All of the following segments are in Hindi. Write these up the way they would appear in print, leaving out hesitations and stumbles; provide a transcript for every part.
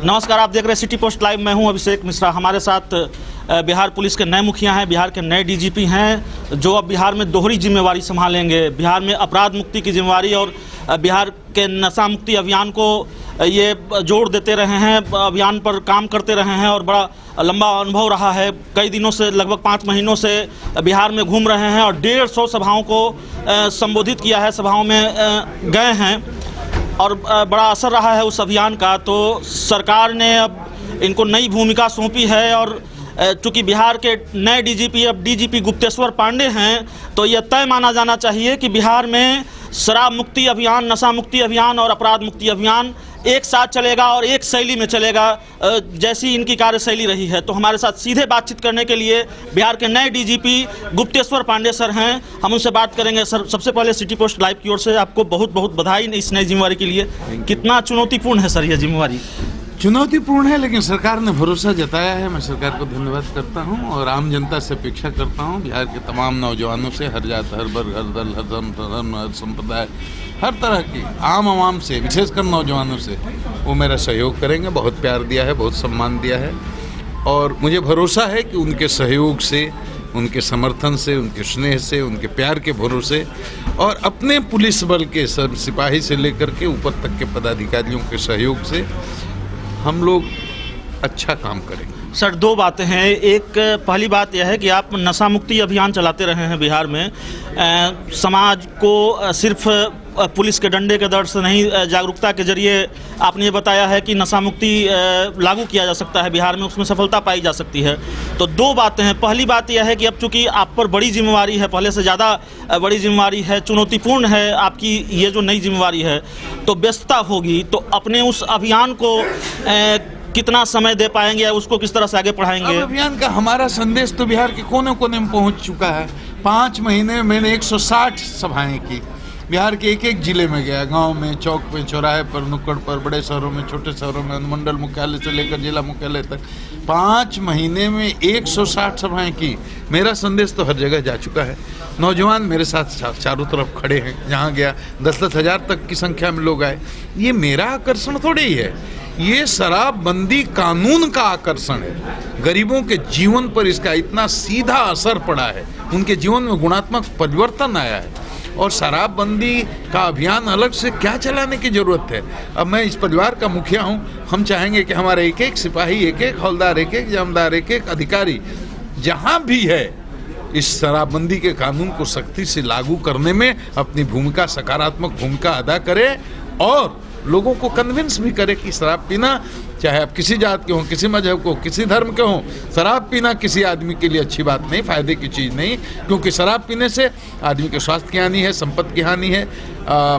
नमस्कार, आप देख रहे हैं सिटी पोस्ट लाइव। मैं हूं अभिषेक मिश्रा। हमारे साथ बिहार पुलिस के नए मुखिया हैं, बिहार के नए डीजीपी हैं, जो अब बिहार में दोहरी जिम्मेवारी संभालेंगे। बिहार में अपराध मुक्ति की जिम्मेवारी और बिहार के नशा मुक्ति अभियान को ये जोड़ देते रहे हैं, अभियान पर काम करते रहे हैं और बड़ा लंबा अनुभव रहा है। कई दिनों से, लगभग 5 महीनों से बिहार में घूम रहे हैं और 150 सभाओं को संबोधित किया है, सभाओं में गए हैं और बड़ा असर रहा है उस अभियान का। तो सरकार ने अब इनको नई भूमिका सौंपी है और चूँकि बिहार के नए डीजीपी अब डीजीपी गुप्तेश्वर पांडे हैं, तो यह तय माना जाना चाहिए कि बिहार में शराब मुक्ति अभियान, नशा मुक्ति अभियान और अपराध मुक्ति अभियान एक साथ चलेगा और एक शैली में चलेगा, जैसी इनकी कार्यशैली रही है। तो हमारे साथ सीधे बातचीत करने के लिए बिहार के नए डीजीपी गुप्तेश्वर पांडे सर हैं, हम उनसे बात करेंगे। सर, सबसे पहले सिटी पोस्ट लाइव की ओर से आपको बहुत बहुत बधाई इस नई जिम्मेवारी के लिए। कितना चुनौतीपूर्ण है सर यह जिम्मेवारी? चुनौतीपूर्ण है, लेकिन सरकार ने भरोसा जताया है। मैं सरकार को धन्यवाद करता हूं और आम जनता से अपेक्षा करता हूं, बिहार के तमाम नौजवानों से, हर जात, हर वर्ग, हर दल, हर धर्म, हर संप्रदाय, हर तरह की आम आवाम से, विशेषकर नौजवानों से, वो मेरा सहयोग करेंगे। बहुत प्यार दिया है, बहुत सम्मान दिया है और मुझे भरोसा है कि उनके सहयोग से, उनके समर्थन से, उनके स्नेह से, उनके प्यार के भरोसे और अपने पुलिस बल के सब सिपाही से लेकर के ऊपर तक के पदाधिकारियों के सहयोग से हम लोग अच्छा काम करेंगे। सर, 2 बातें हैं। एक, पहली बात यह है कि आप नशा मुक्ति अभियान चलाते रहे हैं बिहार में। समाज को सिर्फ पुलिस के डंडे के दर्द से नहीं, जागरूकता के जरिए आपने ये बताया है कि नशा मुक्ति लागू किया जा सकता है बिहार में, उसमें सफलता पाई जा सकती है। तो 2 बातें हैं। पहली बात यह है कि अब चूँकि आप पर बड़ी जिम्मेवारी है, पहले से ज़्यादा बड़ी जिम्मेवारी है, चुनौतीपूर्ण है आपकी ये जो नई जिम्मेवारी है, तो व्यस्तता होगी। तो अपने उस अभियान को कितना समय दे पाएंगे, उसको किस तरह से आगे बढ़ाएंगे? अभियान का हमारा संदेश तो बिहार के कोने कोने में पहुंच चुका है। 5 महीने में मैंने 160 सभाएं की, बिहार के एक जिले में गया, गांव में, चौक पे, चौराहे पर, नुक्कड़ पर, बड़े शहरों में, छोटे शहरों में, अनुमंडल मुख्यालय से लेकर जिला मुख्यालय तक 5 महीने में 160 सभाएं की। मेरा संदेश तो हर जगह जा चुका है। नौजवान मेरे साथ चारों तरफ खड़े हैं, जहाँ गया 10-10 हज़ार तक की संख्या में लोग आए। ये मेरा आकर्षण थोड़ी ही है, ये शराबबंदी कानून का आकर्षण है। गरीबों के जीवन पर इसका इतना सीधा असर पड़ा है, उनके जीवन में गुणात्मक परिवर्तन आया है और शराबबंदी का अभियान अलग से क्या चलाने की जरूरत है। अब मैं इस परिवार का मुखिया हूं, हम चाहेंगे कि हमारे एक सिपाही, एक हवलदार, एक जमादार, एक अधिकारी जहां भी है, इस शराबबंदी के कानून को सख्ती से लागू करने में अपनी भूमिका, सकारात्मक भूमिका अदा करे और लोगों को कन्विंस भी करे कि शराब पीना, चाहे आप किसी जात के हों, किसी मजहब को, किसी धर्म के हों, शराब पीना किसी आदमी के लिए अच्छी बात नहीं, फायदे की चीज़ नहीं। क्योंकि शराब पीने से आदमी के स्वास्थ्य की हानि है, संपत्ति की हानि है,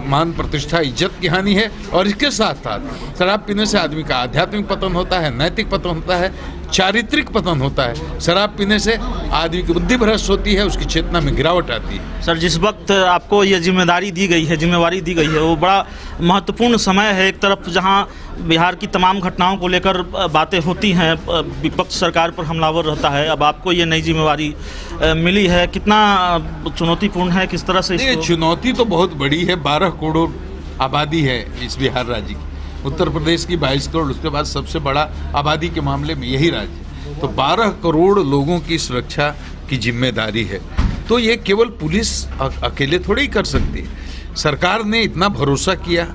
मान प्रतिष्ठा, इज्जत की हानि है और इसके साथ साथ शराब पीने से आदमी का आध्यात्मिक पतन होता है, नैतिक पतन होता है, चारित्रिक पतन होता है। शराब पीने से आदमी की बुद्धि भ्रष्ट होती है, उसकी चेतना में गिरावट आती है। सर, जिस वक्त आपको ये जिम्मेवारी दी गई है, वो बड़ा महत्वपूर्ण समय है। एक तरफ जहां बिहार की तमाम घटनाओं को लेकर बातें होती हैं, विपक्ष सरकार पर हमलावर रहता है, अब आपको ये नई जिम्मेवारी मिली है, कितना चुनौतीपूर्ण है, किस तरह से इसको? चुनौती तो बहुत बड़ी है। 12 करोड़ आबादी है इस बिहार राज्य की, उत्तर प्रदेश की 22 करोड़, उसके बाद सबसे बड़ा आबादी के मामले में यही राज्य। तो 12 करोड़ लोगों की सुरक्षा की जिम्मेदारी है, तो ये केवल पुलिस अकेले थोड़ी ही कर सकती है। सरकार ने इतना भरोसा किया,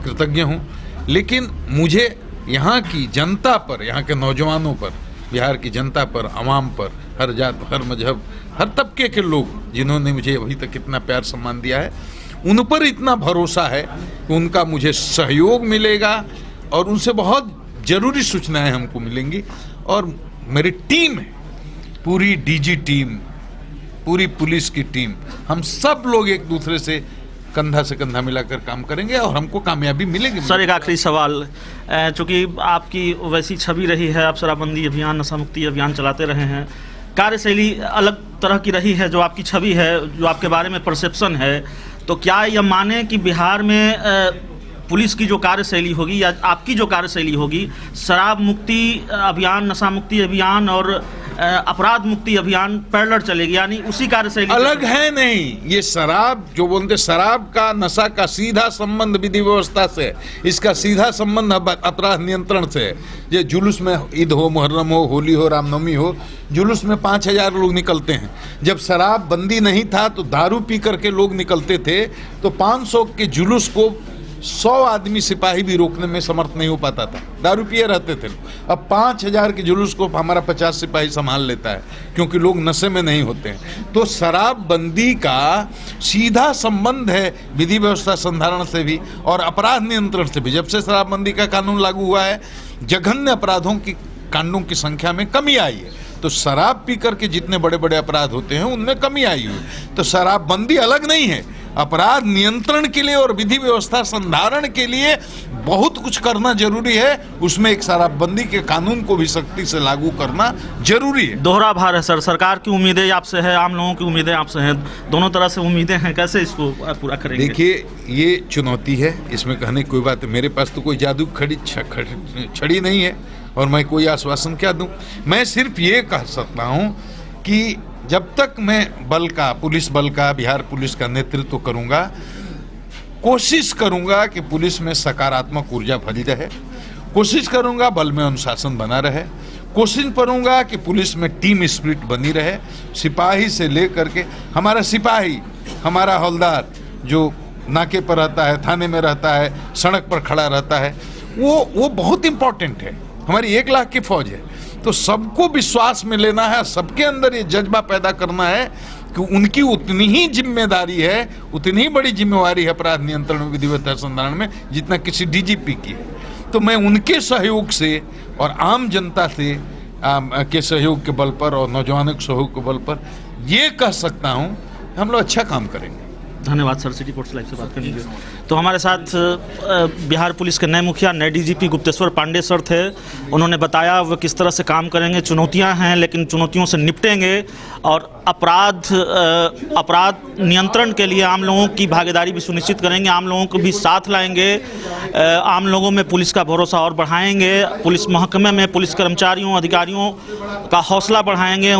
कृतज्ञ हूँ, लेकिन मुझे यहाँ की जनता पर, यहाँ के नौजवानों पर, बिहार की जनता पर, आवाम पर, हर जात, हर मजहब, हर तबके के लोग जिन्होंने मुझे अभी तक इतना प्यार सम्मान दिया है, उन पर इतना भरोसा है कि उनका मुझे सहयोग मिलेगा और उनसे बहुत ज़रूरी सूचनाएं हमको मिलेंगी। और मेरी टीम है, पूरी डीजी टीम, पूरी पुलिस की टीम, हम सब लोग एक दूसरे से कंधा से कंधा मिलाकर काम करेंगे और हमको कामयाबी मिलेगी। सर, एक आखिरी सवाल, चूँकि आपकी वैसी छवि रही है, आप शराबबंदी अभियान, नशा मुक्ति अभियान चलाते रहे हैं, कार्यशैली अलग तरह की रही है, जो आपकी छवि है, जो आपके बारे में परसेप्शन है, तो क्या यह माने कि बिहार में पुलिस की जो कार्यशैली होगी या आपकी जो कार्यशैली होगी, शराब मुक्ति अभियान, नशा मुक्ति अभियान और अपराध मुक्ति अभियान पैरेलल चलेगी, यानी उसी कार्यशैली अलग है नहीं। ये शराब जो बोलते, शराब का नशा का सीधा संबंध विधि व्यवस्था से है, इसका सीधा संबंध अपराध नियंत्रण से है। ये जुलूस में ईद हो, मुहर्रम हो, होली हो, रामनवमी हो, जुलूस में 5000 लोग निकलते हैं। जब शराब बंदी नहीं था तो दारू पी करके लोग निकलते थे, तो 500 के जुलूस को 100 आदमी सिपाही भी रोकने में समर्थ नहीं हो पाता था, दारू पिए रहते थे। अब 5000 के जुलूस को हमारा 50 सिपाही संभाल लेता है, क्योंकि लोग नशे में नहीं होते हैं। तो शराबबंदी का सीधा संबंध है विधि व्यवस्था संधारण से भी और अपराध नियंत्रण से भी। जब से शराबबंदी का कानून लागू हुआ है, जघन्य अपराधों की कांडों की संख्या में कमी आई है। तो शराब पी करके जितने बड़े बड़े अपराध होते हैं उनमें कमी आई हुई। तो शराबबंदी अलग नहीं है, अपराध नियंत्रण के लिए और विधि व्यवस्था संधारण के लिए बहुत कुछ करना जरूरी है। उसमें एक शराबबंदी के कानून को भी सख्ती से लागू करना जरूरी है। दोहरा भार है सर, सरकार की उम्मीदें आपसे है, आम लोगों की उम्मीदें आपसे हैं, दोनों तरह से उम्मीदें हैं, कैसे इसको पूरा करेंगे? देखिए, ये चुनौती है, इसमें कहने की कोई बात है। मेरे पास तो कोई जादू छड़ी नहीं है और मैं कोई आश्वासन क्या दूं। मैं सिर्फ ये कह सकता हूं कि जब तक मैं बल का, पुलिस बल का, बिहार पुलिस का नेतृत्व करूंगा, कोशिश करूंगा कि पुलिस में सकारात्मक ऊर्जा भरी रहे, कोशिश करूंगा बल में अनुशासन बना रहे, कोशिश करूंगा कि पुलिस में टीम स्पिरिट बनी रहे। सिपाही से लेकर के हमारा सिपाही, हमारा हवलदार जो नाके पर रहता है, थाने में रहता है, सड़क पर खड़ा रहता है, वो बहुत इंपॉर्टेंट है। हमारी 1 लाख की फौज है, तो सबको विश्वास में लेना है, सबके अंदर ये जज्बा पैदा करना है कि उनकी उतनी ही जिम्मेदारी है, उतनी ही बड़ी जिम्मेवारी है अपराध नियंत्रण विधि व्यवस्था संधारण में जितना किसी डीजीपी की है। तो मैं उनके सहयोग से और आम जनता से के सहयोग के बल पर और नौजवानों के सहयोग के बल पर ये कह सकता हूँ हम लोग अच्छा काम करेंगे। धन्यवाद सर, सिटी पोस्ट लाइव से बात करने के लिए। तो हमारे साथ बिहार पुलिस के नए मुखिया, नए डीजीपी गुप्तेश्वर पांडे सर थे। उन्होंने बताया वो किस तरह से काम करेंगे। चुनौतियां हैं लेकिन चुनौतियों से निपटेंगे और अपराध नियंत्रण के लिए आम लोगों की भागीदारी भी सुनिश्चित करेंगे, आम लोगों को भी साथ लाएंगे, आम लोगों में पुलिस का भरोसा और बढ़ाएंगे, पुलिस महकमे में पुलिस कर्मचारियों, अधिकारियों का हौसला बढ़ाएंगे,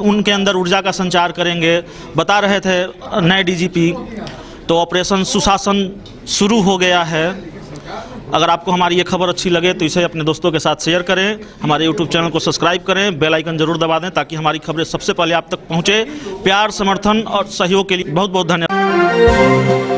उनके अंदर ऊर्जा का संचार करेंगे। बता रहे थे नए डीजीपी। तो ऑपरेशन सुशासन शुरू हो गया है। अगर आपको हमारी ये खबर अच्छी लगे तो इसे अपने दोस्तों के साथ शेयर करें, हमारे यूट्यूब चैनल को सब्सक्राइब करें, बेल आइकन जरूर दबा दें ताकि हमारी खबरें सबसे पहले आप तक पहुँचे। प्यार, समर्थन और सहयोग के लिए बहुत बहुत धन्यवाद।